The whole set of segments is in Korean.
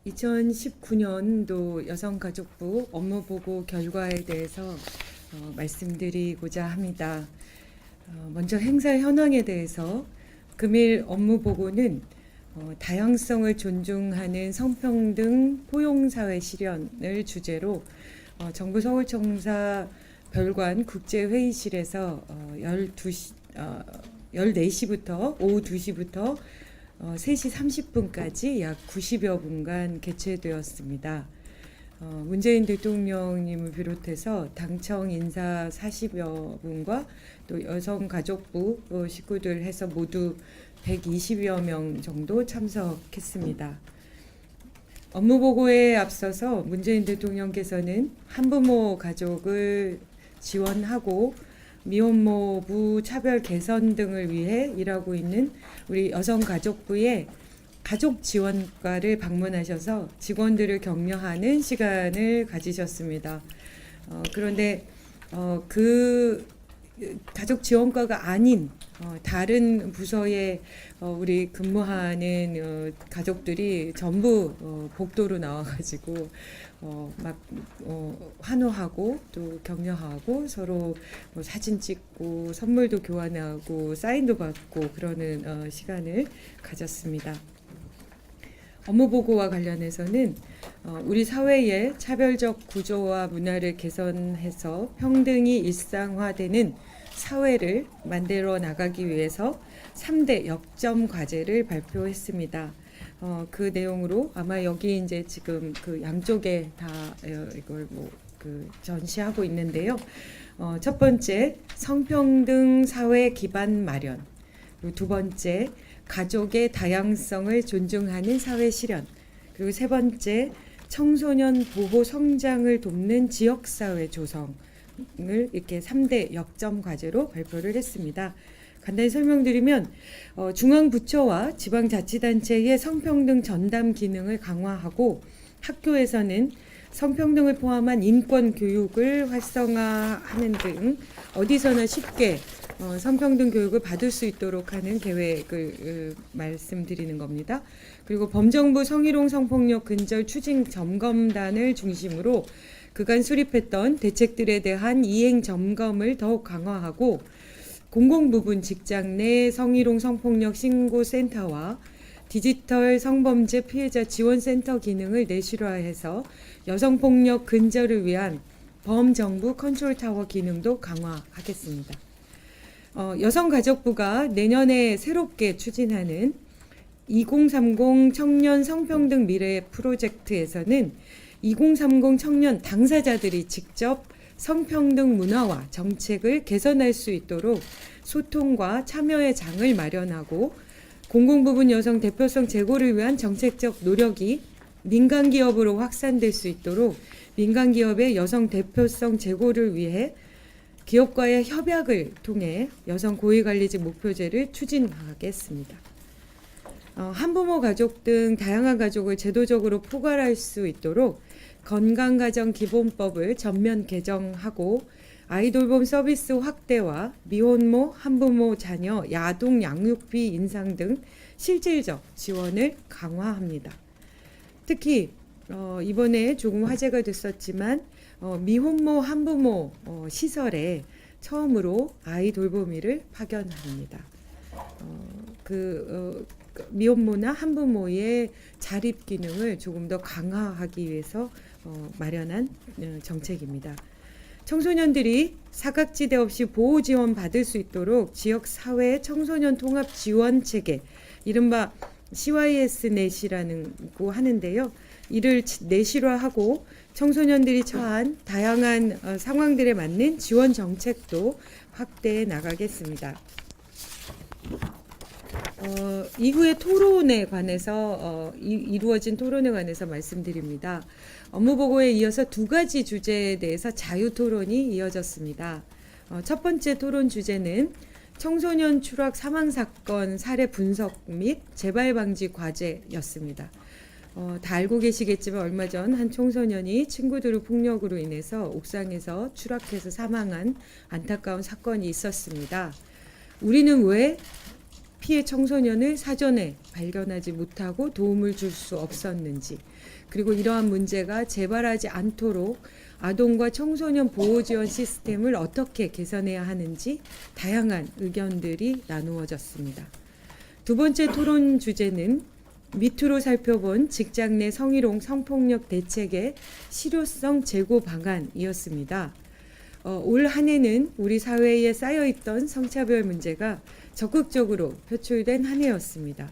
2019년도 여성가족부 업무보고 결과에 대해서 말씀드리고자 합니다. 먼저 행사 현황에 대해서 금일 업무보고는 다양성을 존중하는 성평등 포용사회 실현을 주제로 정부 서울청사 별관 국제회의실에서 14시부터 오후 2시부터 3시 30분까지 약 90여 분간 개최되었습니다. 문재인 대통령님을 비롯해서 당청 인사 40여 분과 또 여성가족부 식구들 해서 모두 120여 명 정도 참석했습니다. 업무보고에 앞서서 문재인 대통령께서는 한부모 가족을 지원하고 미혼모부 차별 개선 등을 위해 일하고 있는 우리 여성가족부의 가족지원과를 방문하셔서 직원들을 격려하는 시간을 가지셨습니다. 그런데 그 가족지원과가 아닌 다른 부서에 우리 근무하는 가족들이 전부 복도로 나와가지고 막 환호하고 또 격려하고 서로 사진 찍고 선물도 교환하고 사인도 받고 그러는 시간을 가졌습니다. 업무보고와 관련해서는 우리 사회의 차별적 구조와 문화를 개선해서 평등이 일상화되는 사회를 만들어 나가기 위해서 3대 역점 과제를 발표했습니다. 그 내용으로 아마 여기 이제 지금 그 양쪽에 다 이걸 전시하고 있는데요. 첫 번째, 성평등 사회 기반 마련. 그리고 두 번째, 가족의 다양성을 존중하는 사회 실현. 그리고 세 번째, 청소년 보호 성장을 돕는 지역사회 조성을 이렇게 3대 역점 과제로 발표를 했습니다. 간단히 설명드리면 중앙부처와 지방자치단체의 성평등 전담 기능을 강화하고 학교에서는 성평등을 포함한 인권 교육을 활성화하는 등 어디서나 쉽게 성평등 교육을 받을 수 있도록 하는 계획을 말씀드리는 겁니다. 그리고 범정부 성희롱 성폭력 근절 추진 점검단을 중심으로 그간 수립했던 대책들에 대한 이행 점검을 더욱 강화하고 공공부문 직장 내 성희롱 성폭력 신고센터와 디지털 성범죄 피해자 지원센터 기능을 내실화해서 여성폭력 근절을 위한 범정부 컨트롤타워 기능도 강화하겠습니다. 여성가족부가 내년에 새롭게 추진하는 2030 청년 성평등 미래 프로젝트에서는 2030 청년 당사자들이 직접 성평등 문화와 정책을 개선할 수 있도록 소통과 참여의 장을 마련하고 공공부문 여성 대표성 제고를 위한 정책적 노력이 민간기업으로 확산될 수 있도록 민간기업의 여성 대표성 제고를 위해 기업과의 협약을 통해 여성 고위관리직 목표제를 추진하겠습니다. 한부모 가족 등 다양한 가족을 제도적으로 포괄할 수 있도록 건강가정기본법을 전면 개정하고 아이돌봄 서비스 확대와 미혼모, 한부모 자녀 야동 양육비 인상 등 실질적 지원을 강화합니다. 특히 이번에 조금 화제가 됐었지만 미혼모, 한부모 시설에 처음으로 아이돌보미를 파견합니다. 미혼모나 한부모의 자립 기능을 조금 더 강화하기 위해서 마련한 정책입니다. 청소년들이 사각지대 없이 보호 지원 받을 수 있도록 지역 사회 청소년 통합 지원 체계, 이른바 CYS 넷이라는 거 하는데요. 이를 내실화하고 청소년들이 처한 다양한 상황들에 맞는 지원 정책도 확대해 나가겠습니다. 이후에 토론에 관해서 이루어진 토론에 관해서 말씀드립니다. 업무보고에 이어서 두 가지 주제에 대해서 자유토론이 이어졌습니다. 첫 번째 토론 주제는 청소년 추락 사망사건 사례 분석 및 재발 방지 과제였습니다. 다 알고 계시겠지만 얼마 전 한 청소년이 친구들의 폭력으로 인해서 옥상에서 추락해서 사망한 안타까운 사건이 있었습니다. 우리는 왜 피해 청소년을 사전에 발견하지 못하고 도움을 줄 수 없었는지, 그리고 이러한 문제가 재발하지 않도록 아동과 청소년 보호 지원 시스템을 어떻게 개선해야 하는지 다양한 의견들이 나누어졌습니다. 두 번째 토론 주제는 밑으로 살펴본 직장 내 성희롱 성폭력 대책의 실효성 제고 방안이었습니다. 올 한 해는 우리 사회에 쌓여있던 성차별 문제가 적극적으로 표출된 한 해였습니다.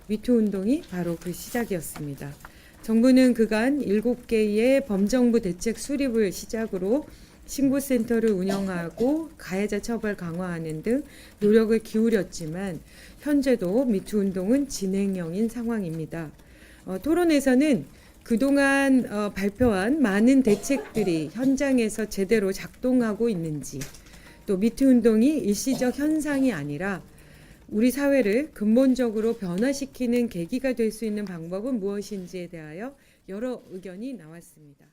미투 운동이 바로 그 시작이었습니다. 정부는 그간 7개의 범정부 대책 수립을 시작으로 신고센터를 운영하고 가해자 처벌 강화하는 등 노력을 기울였지만 현재도 미투 운동은 진행형인 상황입니다. 토론에서는 그동안 발표한 많은 대책들이 현장에서 제대로 작동하고 있는지, 또 미투 운동이 일시적 현상이 아니라 우리 사회를 근본적으로 변화시키는 계기가 될 수 있는 방법은 무엇인지에 대하여 여러 의견이 나왔습니다.